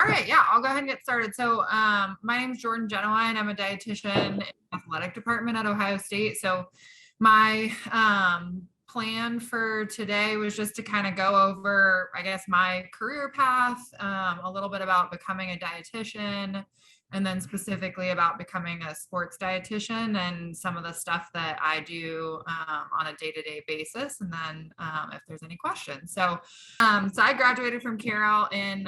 All right, yeah, I'll go ahead and get started. So my name is Jennewine. I'm a dietitian in the athletic department at Ohio State. So my plan for today was just to kind of go over, I guess, my career path, a little bit about becoming a dietitian, and then specifically about becoming a sports dietitian and some of the stuff that I do on a day-to-day basis. And then if there's any questions. So I graduated from Carroll in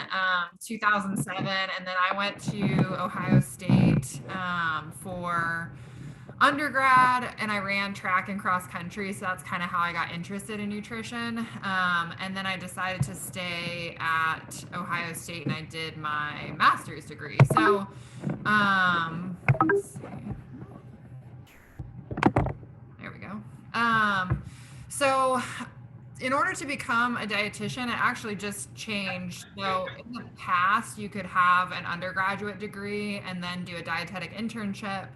2007, and then I went to Ohio State for undergrad, and I ran track and cross country. So that's kind of how I got interested in nutrition. And then I decided to stay at Ohio State and I did my master's degree. So let's see. There we go. So in order to become a dietitian, it actually just changed. So in the past, you could have an undergraduate degree and then do a dietetic internship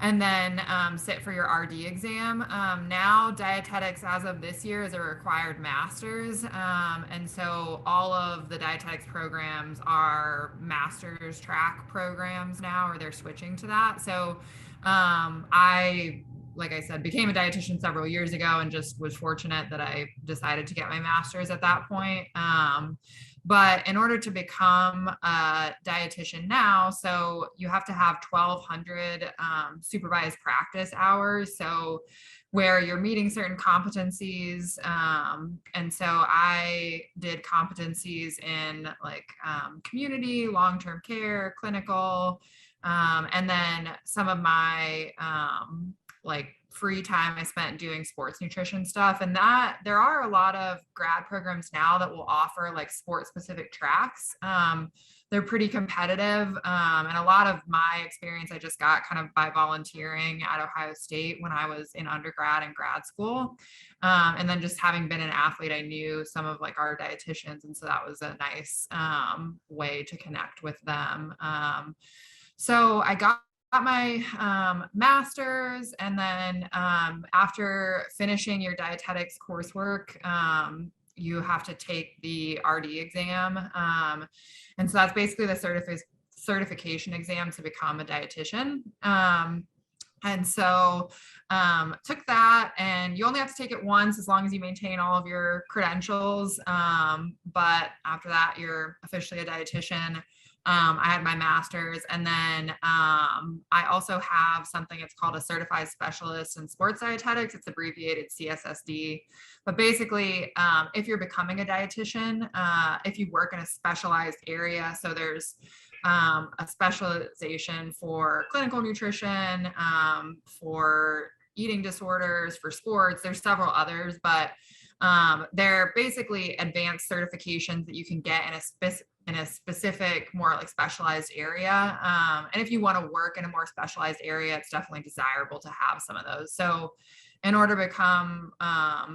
and then sit for your RD exam. Now dietetics as of this year is a required master's. And so all of the dietetics programs are master's track programs now, or they're switching to that. So like I said, became a dietitian several years ago and just was fortunate that I decided to get my master's at that point. But in order to become a dietitian now, so you have to have 1,200 supervised practice hours. So where you're meeting certain competencies. And so I did competencies in like community, long-term care, clinical, and then some of my like free time I spent doing sports nutrition stuff. And that there are a lot of grad programs now that will offer like sport specific tracks. They're pretty competitive. And a lot of my experience I just got kind of by volunteering at Ohio State when I was in undergrad and grad school. And then just having been an athlete, I knew some of like our dietitians. And so that was a nice way to connect with them. So I got my master's, and then after finishing your dietetics coursework, you have to take the RD exam. And so that's basically the certification exam to become a dietitian. And so took that, and you only have to take it once as long as you maintain all of your credentials. But after that, you're officially a dietitian. I had my master's, and then I also have something, it's called a certified specialist in sports dietetics. It's abbreviated CSSD. But basically, if you're becoming a dietitian, if you work in a specialized area, so there's a specialization for clinical nutrition, for eating disorders, for sports, there's several others, but they're basically advanced certifications that you can get in a specific, more like specialized area. And if you want to work in a more specialized area, it's definitely desirable to have some of those. So in order to become a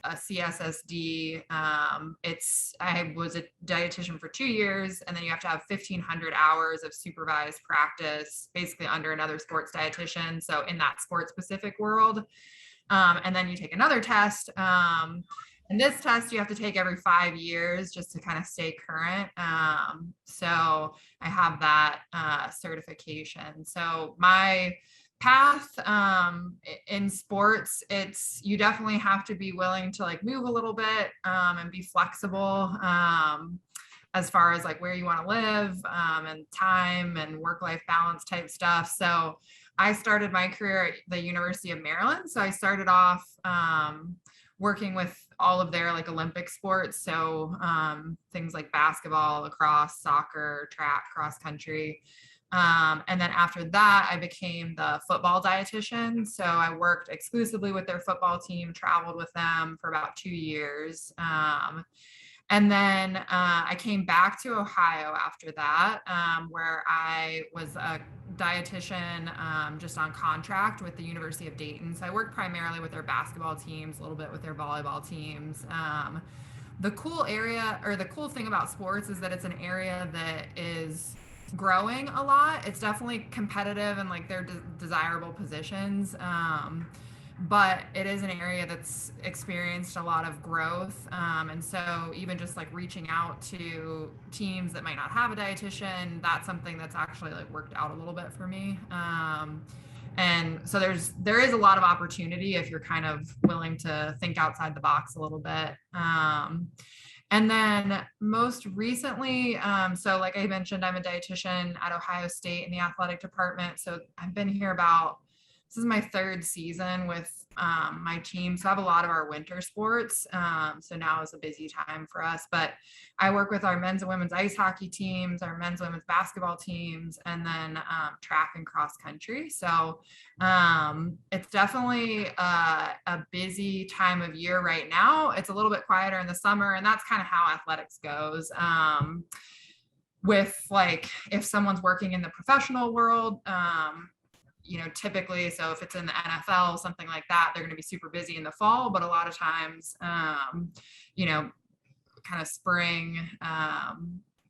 CSSD, I was a dietitian for 2 years, and then you have to have 1,500 hours of supervised practice, basically under another sports dietitian. So in that sports specific world. And then you take another test. And this test you have to take every 5 years just to kind of stay current. So I have that certification. So my path in sports, you definitely have to be willing to like move a little bit and be flexible as far as like where you want to live and time and work-life balance type stuff. So I started my career at the University of Maryland. So I started off working with all of their like Olympic sports. So things like basketball, lacrosse, soccer, track, cross country. And then after that, I became the football dietitian. So I worked exclusively with their football team, traveled with them for about 2 years. And then I came back to Ohio after that, where I was a dietitian just on contract with the University of Dayton. So I worked primarily with their basketball teams, a little bit with their volleyball teams. The cool thing about sports is that it's an area that is growing a lot. It's definitely competitive and like they're desirable positions. but it is an area that's experienced a lot of growth. And so even just like reaching out to teams that might not have a dietitian, that's something that's actually like worked out a little bit for me. And so there is a lot of opportunity if you're kind of willing to think outside the box a little bit. And then most recently, so like I mentioned, I'm a dietitian at Ohio State in the athletic department. So I've been here this is my third season with my team. So I have a lot of our winter sports. So now is a busy time for us, but I work with our men's and women's ice hockey teams, our men's and women's basketball teams, and then track and cross country. So it's definitely a busy time of year right now. It's a little bit quieter in the summer, and that's kind of how athletics goes. With like, if someone's working in the professional world, typically, so if it's in the NFL, something like that, they're going to be super busy in the fall, but a lot of times, kind of spring,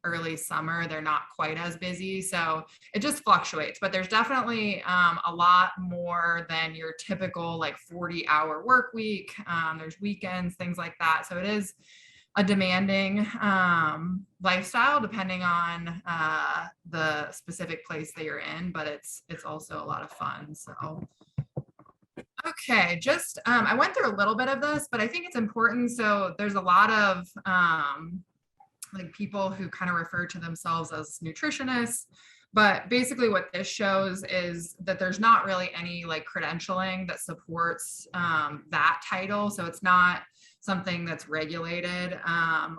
early summer, they're not quite as busy. So it just fluctuates, but there's definitely a lot more than your typical like 40-hour work week. There's weekends, things like that. So it is a demanding lifestyle depending on the specific place that you're in, but it's also a lot of fun. So okay, just I went through a little bit of this, but I think it's important. So there's a lot of like people who kind of refer to themselves as nutritionists, but basically what this shows is that there's not really any like credentialing that supports that title. So it's not something that's regulated,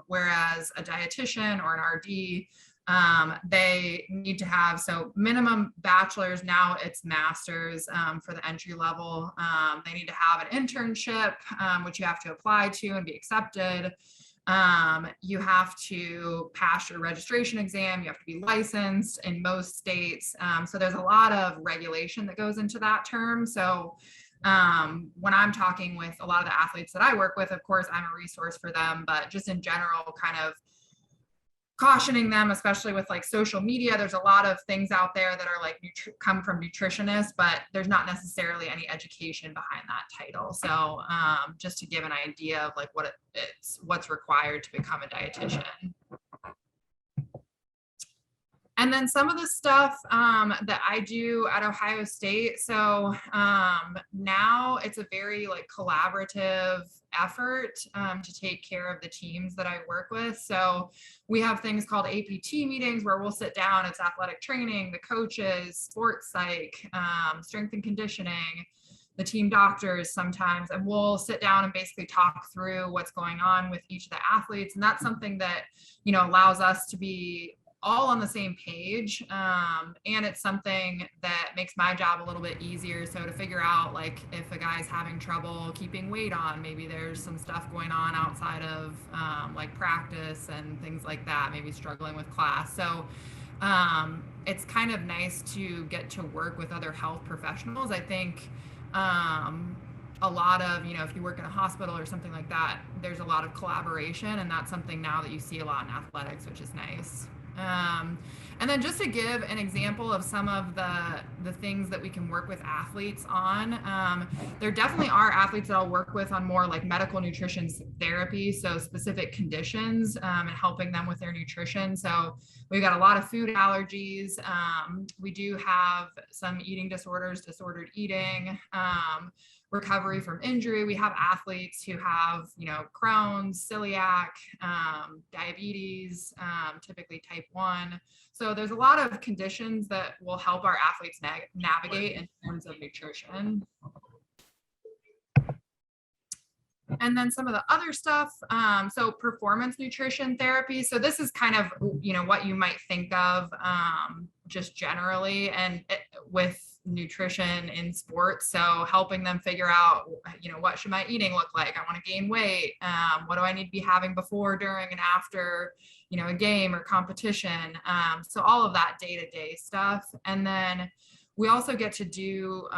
whereas a dietitian or an RD, they need to have, so minimum bachelor's, now it's master's for the entry level. They need to have an internship, which you have to apply to and be accepted. You have to pass your registration exam. You have to be licensed in most states. So there's a lot of regulation that goes into that term. So when I'm talking with a lot of the athletes that I work with, of course, I'm a resource for them, but just in general, kind of cautioning them, especially with like social media, there's a lot of things out there that are like come from nutritionists, but there's not necessarily any education behind that title. So just to give an idea of like what's required to become a dietitian. And then some of the stuff that I do at Ohio State. So now it's a very like collaborative effort to take care of the teams that I work with. So we have things called APT meetings where we'll sit down. It's athletic training, the coaches, sports psych, strength and conditioning, the team doctors sometimes, and we'll sit down and basically talk through what's going on with each of the athletes. And that's something that, allows us to be all on the same page. And it's something that makes my job a little bit easier. So to figure out like if a guy's having trouble keeping weight on, maybe there's some stuff going on outside of like practice and things like that, maybe struggling with class. So it's kind of nice to get to work with other health professionals. I think a lot of, if you work in a hospital or something like that, there's a lot of collaboration, and that's something now that you see a lot in athletics, which is nice. And then just to give an example of some of the things that we can work with athletes on, there definitely are athletes that I'll work with on more like medical nutrition therapy, so specific conditions and helping them with their nutrition. So we've got a lot of food allergies. We do have some eating disorders, disordered eating, recovery from injury. We have athletes who have, Crohn's, celiac, diabetes, typically type 1. So there's a lot of conditions that will help our athletes navigate in terms of nutrition. And then some of the other stuff, so performance nutrition therapy. So this is kind of, what you might think of just generally, and with nutrition in sports. So helping them figure out, what should my eating look like? I want to gain weight. What do I need to be having before, during, and after, a game or competition? So all of that day-to-day stuff. And then we also get to do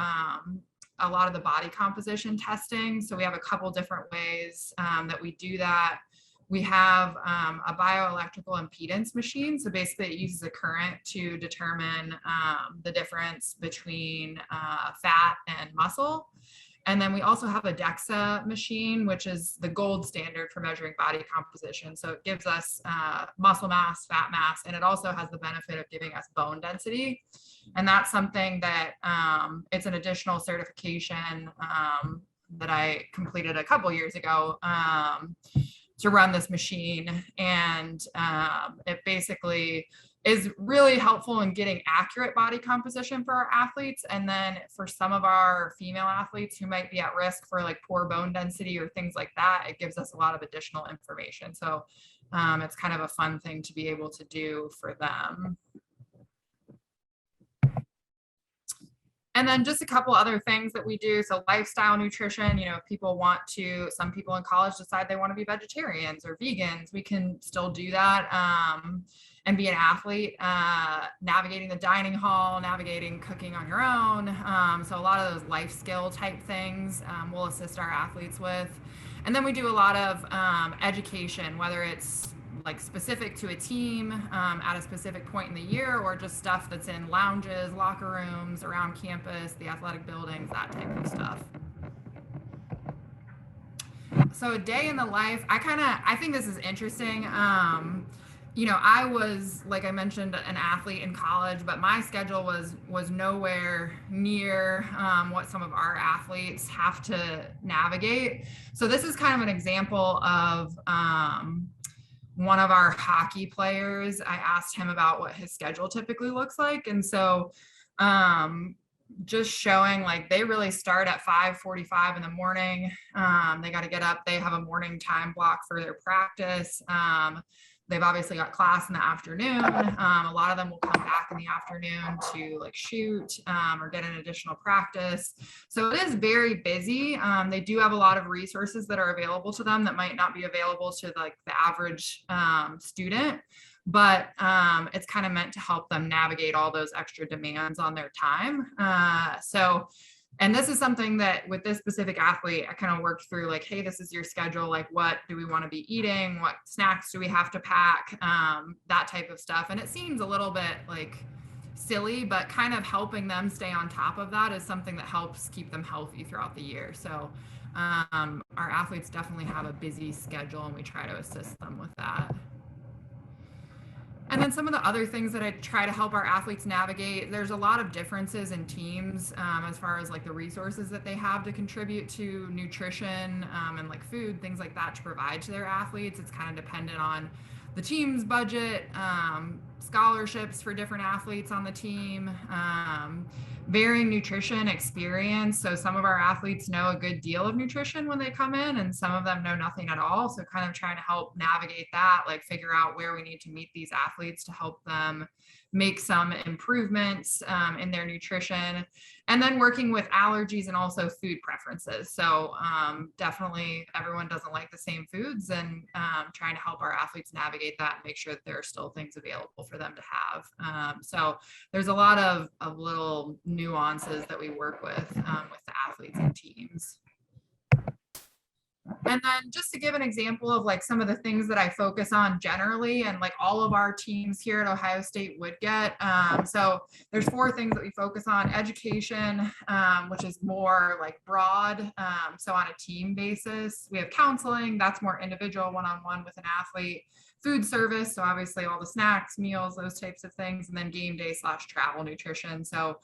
a lot of the body composition testing. So we have a couple different ways that we do that. We have a bioelectrical impedance machine. So basically it uses a current to determine the difference between fat and muscle. And then we also have a DEXA machine, which is the gold standard for measuring body composition. So it gives us muscle mass, fat mass, and it also has the benefit of giving us bone density. And that's something that it's an additional certification that I completed a couple years ago to run this machine. And it basically is really helpful in getting accurate body composition for our athletes. And then for some of our female athletes who might be at risk for like poor bone density or things like that, it gives us a lot of additional information. So it's kind of a fun thing to be able to do for them. And then just a couple other things that we do. So lifestyle nutrition, you know, if people want to, some people in college decide they want to be vegetarians or vegans, we can still do that and be an athlete, navigating the dining hall, navigating cooking on your own. So a lot of those life skill type things we'll assist our athletes with. And then we do a lot of education, whether it's like specific to a team at a specific point in the year, or just stuff that's in lounges, locker rooms, around campus, the athletic buildings, that type of stuff. So a day in the life, I think this is interesting. You know, I was, like I mentioned, an athlete in college, but my schedule was nowhere near what some of our athletes have to navigate. So this is kind of an example of one of our hockey players. I asked him about what his schedule typically looks like. And so just showing like they really start at 5:45 in the morning. They got to get up. They have a morning time block for their practice. They've obviously got class in the afternoon. A lot of them will come back in the afternoon to like shoot or get an additional practice. So it is very busy. They do have a lot of resources that are available to them that might not be available to like the average student, but it's kind of meant to help them navigate all those extra demands on their time. And this is something that with this specific athlete, I kind of worked through like, hey, this is your schedule. Like, what do we want to be eating? What snacks do we have to pack? That type of stuff. And it seems a little bit like silly, but kind of helping them stay on top of that is something that helps keep them healthy throughout the year. So our athletes definitely have a busy schedule, and we try to assist them with that. And then some of the other things that I try to help our athletes navigate, there's a lot of differences in teams as far as like the resources that they have to contribute to nutrition and like food, things like that to provide to their athletes. It's kind of dependent on the team's budget, scholarships for different athletes on the team, varying nutrition experience. So some of our athletes know a good deal of nutrition when they come in, and some of them know nothing at all. So kind of trying to help navigate that, like figure out where we need to meet these athletes to help them make some improvements in their nutrition. And then working with allergies and also food preferences. So definitely everyone doesn't like the same foods, and trying to help our athletes navigate that and make sure that there are still things available for them to have. So there's a lot of little nuances that we work with the athletes and teams. And then just to give an example of like some of the things that I focus on generally, and like all of our teams here at Ohio State would get. So there's 4 things that we focus on: education, which is more like broad. So on a team basis, we have counseling, that's more individual, one-on-one with an athlete. Food service, so obviously all the snacks, meals, those types of things. And then game day / travel nutrition. So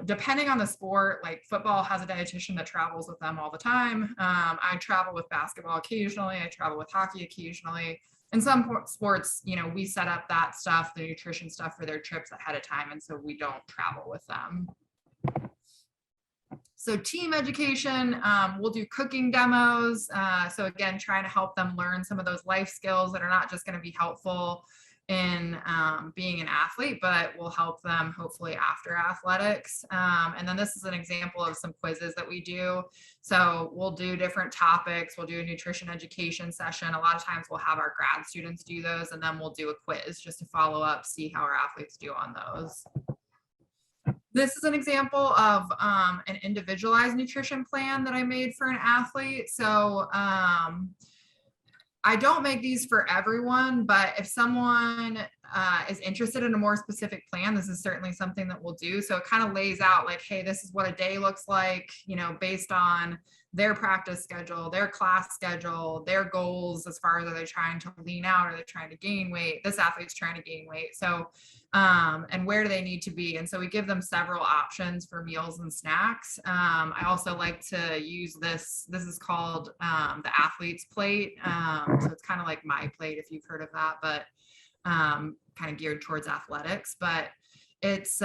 depending on the sport, like football has a dietitian that travels with them all the time. I travel with basketball occasionally. I travel with hockey occasionally. In some sports, you know, we set up that stuff, the nutrition stuff for their trips ahead of time. And so we don't travel with them. So team education, we'll do cooking demos. So again, trying to help them learn some of those life skills that are not just going to be helpful in being an athlete, but will help them hopefully after athletics. And then this is an example of some quizzes that we do. So we'll do different topics. We'll do a nutrition education session. A lot of times we'll have our grad students do those, and then we'll do a quiz just to follow up, see how our athletes do on those. This is an example of an individualized nutrition plan that I made for an athlete. So I don't make these for everyone, but if someone is interested in a more specific plan, this is certainly something that we'll do. So it kind of lays out like, hey, this is what a day looks like, you know, based on their practice schedule, their class schedule, their goals as far as are they trying to lean out, are they trying to gain weight? This athlete's trying to gain weight. So, and where do they need to be? And so we give them several options for meals and snacks. I also like to use this is called the athlete's plate. So it's kind of like my plate, if you've heard of that, but kind of geared towards athletics, but it's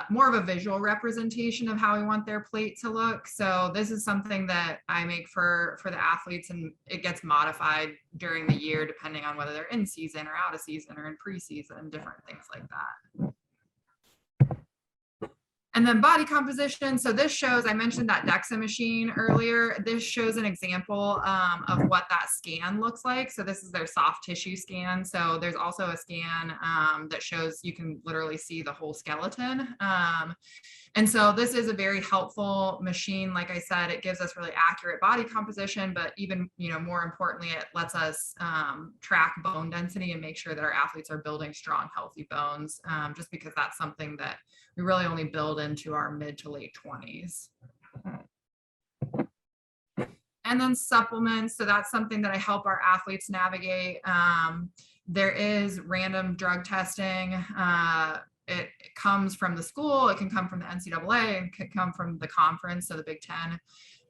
more of a visual representation of how we want their plate to look. So this is something that I make for the athletes, and it gets modified during the year depending on whether they're in season or out of season or in preseason, different things like that. And then body composition. So this shows, I mentioned that DEXA machine earlier. This shows an example of what that scan looks like. So this is their soft tissue scan. So there's also a scan that shows you can literally see the whole skeleton. And so this is a very helpful machine. Like I said, it gives us really accurate body composition, but even, you know, more importantly, it lets us track bone density and make sure that our athletes are building strong, healthy bones, just because that's something that we really only build into our mid to late 20s. And then supplements. So that's something that I help our athletes navigate. There is random drug testing. It comes from the school, it can come from the NCAA, it could come from the conference, so the Big Ten.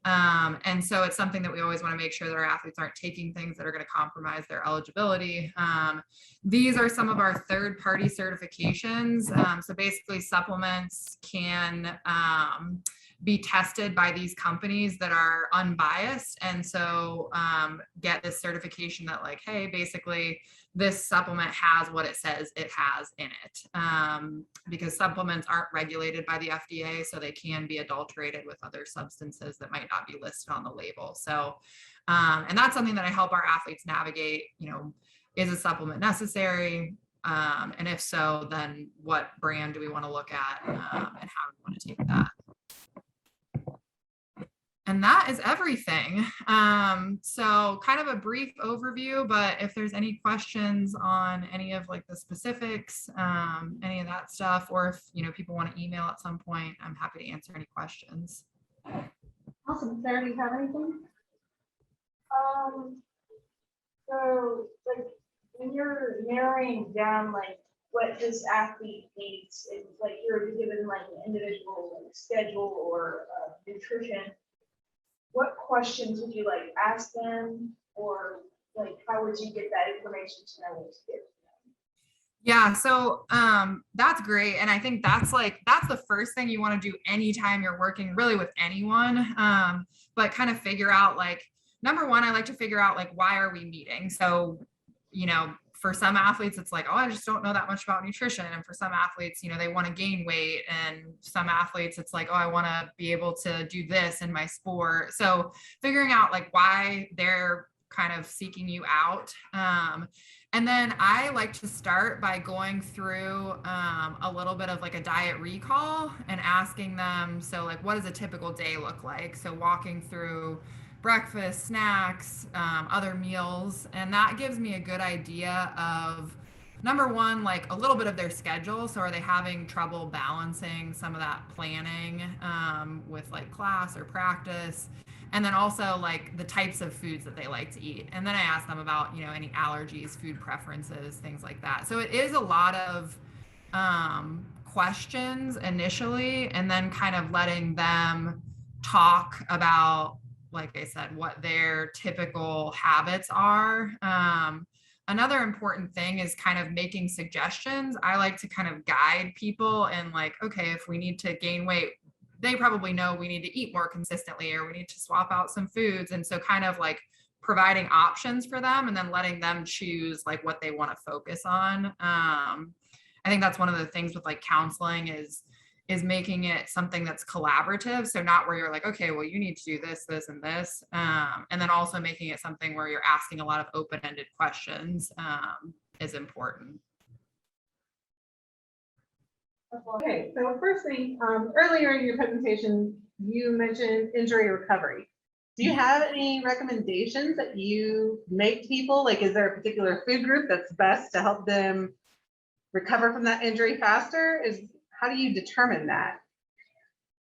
And so it's something that we always want to make sure that our athletes aren't taking things that are going to compromise their eligibility. These are some of our third-party certifications. So basically supplements can be tested by these companies that are unbiased, and so get this certification that like, hey, basically this supplement has what it says it has in it, because supplements aren't regulated by the FDA, so they can be adulterated with other substances that might not be listed on the label. So, and that's something that I help our athletes navigate. You know, is a supplement necessary? And if so, then what brand do we want to look at, and how do we want to take that? And that is everything. So kind of a brief overview, but if there's any questions on any of like the specifics, any of that stuff, or if, you know, people want to email at some point, I'm happy to answer any questions. Awesome. Sarah, do you have anything? So like when you're narrowing down like what this athlete needs, it's like you're given like an individual like, schedule or nutrition. What questions would you like ask them, or like how would you get that information to know what to give them? Yeah, so that's great. And I think that's the first thing you want to do anytime you're working really with anyone, but kind of figure out like, number one, I like to figure out like, why are we meeting? So, you know, for some athletes, it's like, oh, I just don't know that much about nutrition. And for some athletes, you know, they want to gain weight. And some athletes, it's like, oh, I want to be able to do this in my sport. So figuring out like why they're kind of seeking you out. And then I like to start by going through a little bit of like a diet recall and asking them, so like, what does a typical day look like? So walking through breakfast, snacks, other meals. And that gives me a good idea of, number one, like a little bit of their schedule. So are they having trouble balancing some of that planning with like class or practice? And then also like the types of foods that they like to eat. And then I ask them about, you know, any allergies, food preferences, things like that. So it is a lot of questions initially, and then kind of letting them talk about, like I said, what their typical habits are. Another important thing is kind of making suggestions. I like to kind of guide people and like, okay, if we need to gain weight, they probably know we need to eat more consistently, or we need to swap out some foods. And so kind of like providing options for them and then letting them choose like what they want to focus on. I think that's one of the things with like counseling is making it something that's collaborative. So not where you're like, okay, well, you need to do this, this, and this. And then also making it something where you're asking a lot of open-ended questions is important. Okay, so first thing, earlier in your presentation, you mentioned injury recovery. Do you have any recommendations that you make to people? Like, is there a particular food group that's best to help them recover from that injury faster? How do you determine that?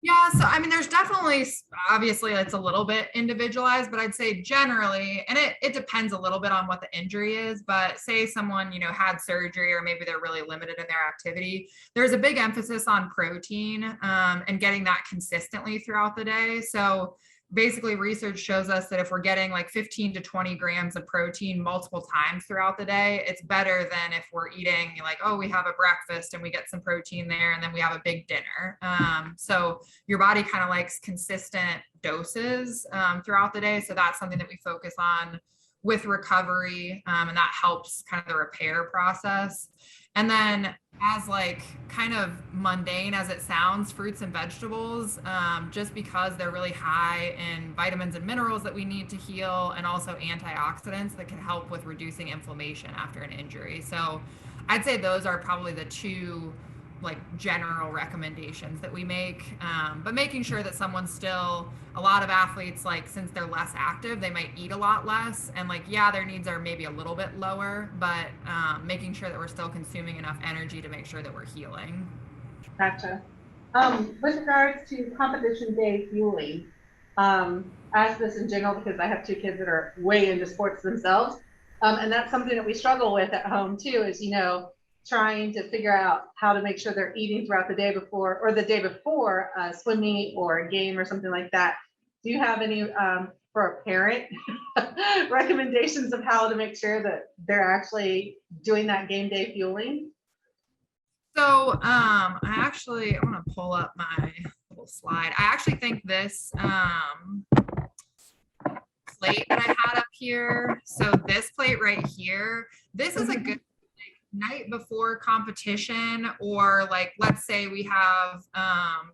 Yeah, so I mean, there's definitely, obviously it's a little bit individualized, but I'd say generally, and it depends a little bit on what the injury is, but say someone, had surgery or maybe they're really limited in their activity, there's a big emphasis on protein and getting that consistently throughout the day. So basically research shows us that if we're getting like 15 to 20 grams of protein multiple times throughout the day, it's better than if we're eating like, oh, we have a breakfast and we get some protein there and then we have a big dinner. So your body kind of likes consistent doses throughout the day. So that's something that we focus on with recovery, and that helps kind of the repair process. And then as like kind of mundane as it sounds, fruits and vegetables, just because they're really high in vitamins and minerals that we need to heal, and also antioxidants that can help with reducing inflammation after an injury. So I'd say those are probably the two like general recommendations that we make, but making sure that someone's still, a lot of athletes, like since they're less active, they might eat a lot less, and like, yeah, their needs are maybe a little bit lower, but making sure that we're still consuming enough energy to make sure that we're healing. Gotcha. With regards to competition day fueling, ask this in general because I have two kids that are way into sports themselves, and that's something that we struggle with at home too, is trying to figure out how to make sure they're eating throughout the day before, or the day before a swim meet or a game or something like that. Do you have any, for a parent, recommendations of how to make sure that they're actually doing that game day fueling? So I want to pull up my little slide. I actually think this plate that I had up here, so this plate right here, this is a good night before competition, or like, let's say we have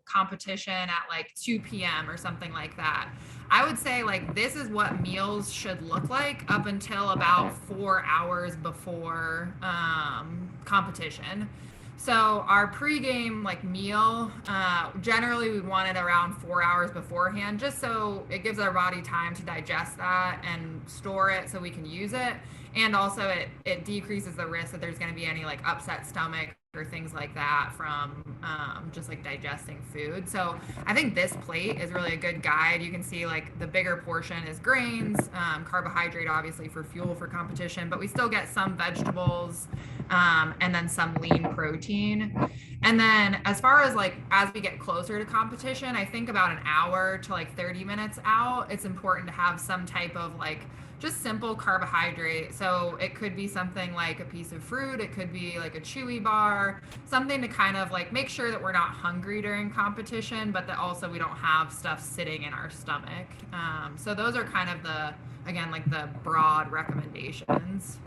competition at like 2 p.m. or something like that. I would say like this is what meals should look like up until about 4 hours before competition. So our pregame like meal, generally we want it around 4 hours beforehand, just so it gives our body time to digest that and store it so we can use it. And also it decreases the risk that there's going to be any like upset stomach or things like that from just like digesting food. So I think this plate is really a good guide. You can see like the bigger portion is grains, carbohydrate obviously for fuel for competition, but we still get some vegetables, and then some lean protein. And then as far as like, as we get closer to competition, I think about an hour to like 30 minutes out, it's important to have some type of like just simple carbohydrate. So it could be something like a piece of fruit, it could be like a chewy bar, something to kind of like make sure that we're not hungry during competition, but that also we don't have stuff sitting in our stomach. So those are kind of again, like the broad recommendations.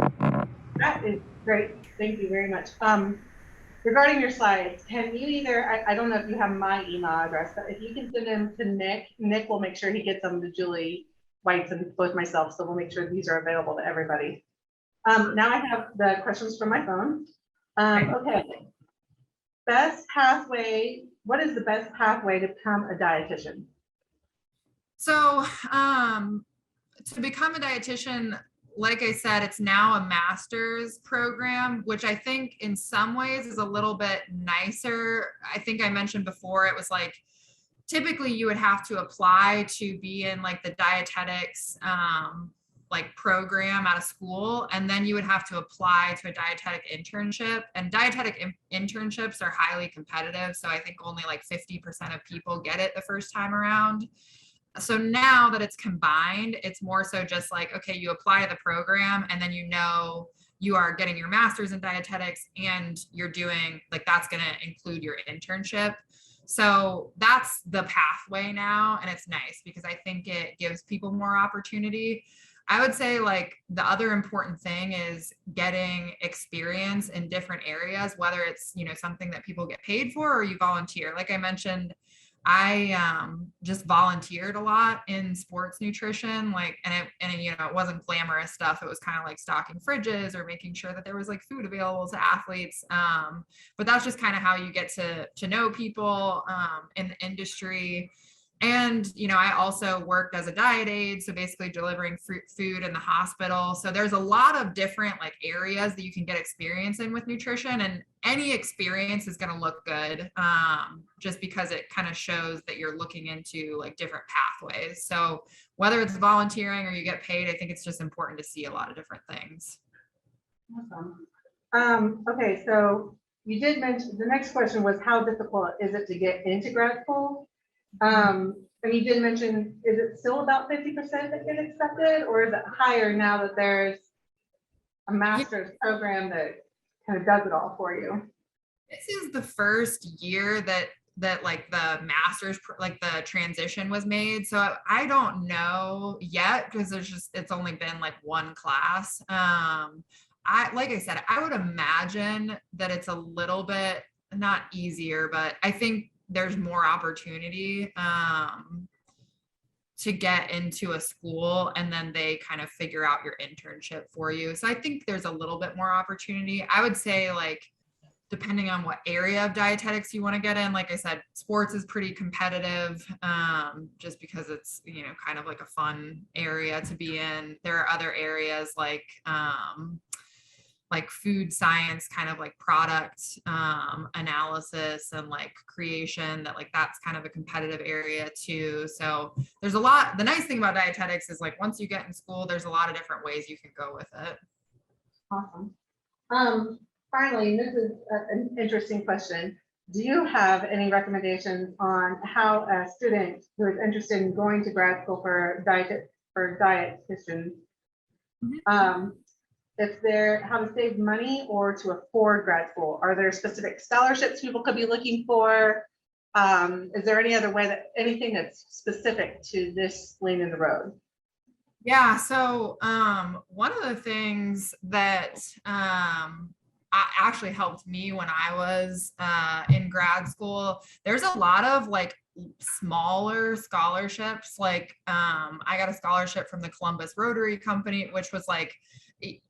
That is great. Thank you very much. Regarding your slides, can you either, I don't know if you have my email address, but if you can send them to Nick will make sure he gets them to Julie Whites and both myself. So we'll make sure these are available to everybody. Now I have the questions from my phone. Okay. Best pathway. What is the best pathway to become a dietitian? So to become a dietitian, like I said, it's now a master's program, which I think in some ways is a little bit nicer. I think I mentioned before, it was like, typically you would have to apply to be in like the dietetics like program at a school, and then you would have to apply to a dietetic internship, and dietetic internships are highly competitive. So I think only like 50% of people get it the first time around. So now that it's combined, it's more so just like, okay, you apply to the program and then you are getting your master's in dietetics and you're doing like, that's going to include your internship. So that's the pathway now. And it's nice because I think it gives people more opportunity. I would say like the other important thing is getting experience in different areas, whether it's, something that people get paid for or you volunteer. Like I mentioned, I just volunteered a lot in sports nutrition, like, and it wasn't glamorous stuff. It was kind of like stocking fridges or making sure that there was like food available to athletes. But that's just kind of how you get to know people in the industry. And, you know, I also worked as a diet aide, so basically delivering food in the hospital. So there's a lot of different like areas that you can get experience in with nutrition, and any experience is going to look good, just because it kind of shows that you're looking into like different pathways. So whether it's volunteering or you get paid, I think it's just important to see a lot of different things. Awesome. Okay, so you did mention, the next question was, how difficult is it to get into grad school? And you did mention, is it still about 50% that get accepted, or is it higher now that there's a master's program that kind of does it all for you? This is the first year that like the master's, like the transition was made. So I don't know yet, because it's only been like one class. Like I said, I would imagine that it's a little bit not easier, but I think there's more opportunity to get into a school, and then they kind of figure out your internship for you. So I think there's a little bit more opportunity. I would say, like, depending on what area of dietetics you want to get in, like I said, sports is pretty competitive, just because it's, you know, kind of like a fun area to be in. There are other areas like food science, kind of like product analysis and like creation, that like that's kind of a competitive area too. So there's a lot. The nice thing about dietetics is, like, once you get in school, there's a lot of different ways you can go with it. Awesome. Finally, this is an interesting question. Do you have any recommendations on how a student who is interested in going to grad school for dietitian, if they're, how to save money or to afford grad school? Are there specific scholarships people could be looking for? Is there any other way, that anything that's specific to this lane in the road? Yeah. So one of the things that actually helped me when I was in grad school, there's a lot of like smaller scholarships. Like I got a scholarship from the Columbus Rotary Company, which was like,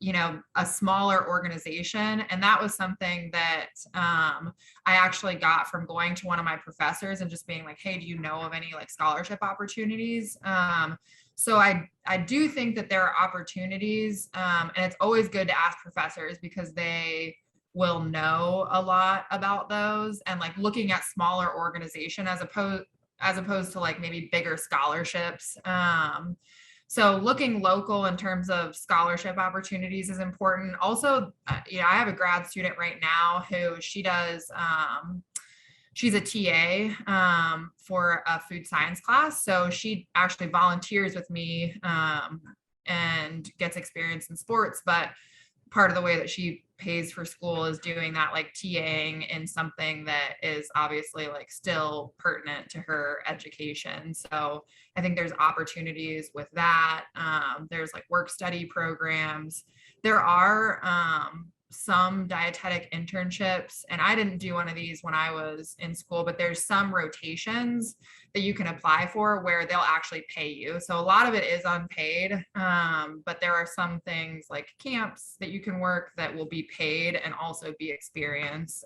you know, a smaller organization. And that was something that I actually got from going to one of my professors and just being like, hey, do you know of any like scholarship opportunities? So I do think that there are opportunities, and it's always good to ask professors, because they will know a lot about those, and like looking at smaller organization as opposed to like maybe bigger scholarships. So looking local in terms of scholarship opportunities is important. Also, you know, I have a grad student right now who she's a TA for a food science class. So she actually volunteers with me and gets experience in sports. But part of the way that she pays for school is doing that, like TAing in something that is obviously like still pertinent to her education. So I think there's opportunities with that. There's like work study programs. There are some dietetic internships, and I didn't do one of these when I was in school, but there's some rotations that you can apply for where they'll actually pay you. So a lot of it is unpaid, but there are some things like camps that you can work that will be paid and also be experience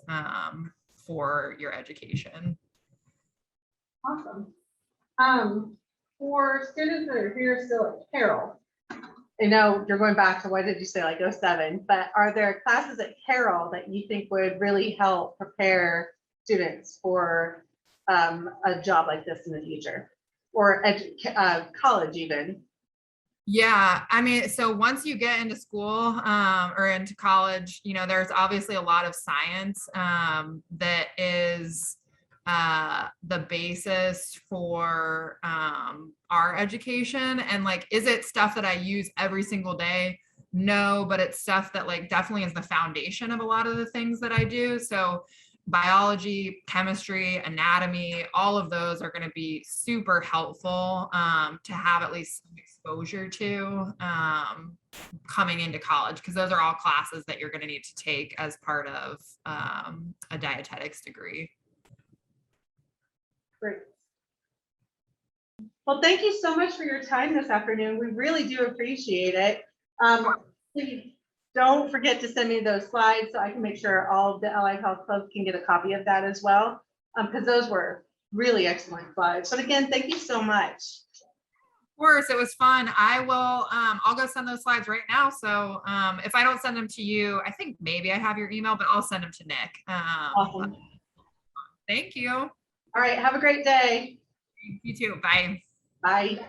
for your education. Awesome. For students that are here still at Carroll, I know you're going back to, what did you say, like 07, but are there classes at Carroll that you think would really help prepare students for a job like this in the future, or college even? Yeah, I mean, so once you get into school or into college, you know, there's obviously a lot of science that is the basis for our education. And like, is it stuff that I use every single day? No, but it's stuff that like definitely is the foundation of a lot of the things that I do. So biology, chemistry, anatomy, all of those are going to be super helpful to have at least some exposure to coming into college, because those are all classes that you're going to need to take as part of a dietetics degree. Great. Well, thank you so much for your time this afternoon. We really do appreciate it. Please don't forget to send me those slides so I can make sure all of the Allied Health Clubs can get a copy of that as well, because those were really excellent slides. But again, thank you so much. Of course, it was fun. I will, I'll go send those slides right now. So if I don't send them to you, I think maybe I have your email, but I'll send them to Nick. Awesome. Thank you. All right, have a great day. You too. Bye. Bye.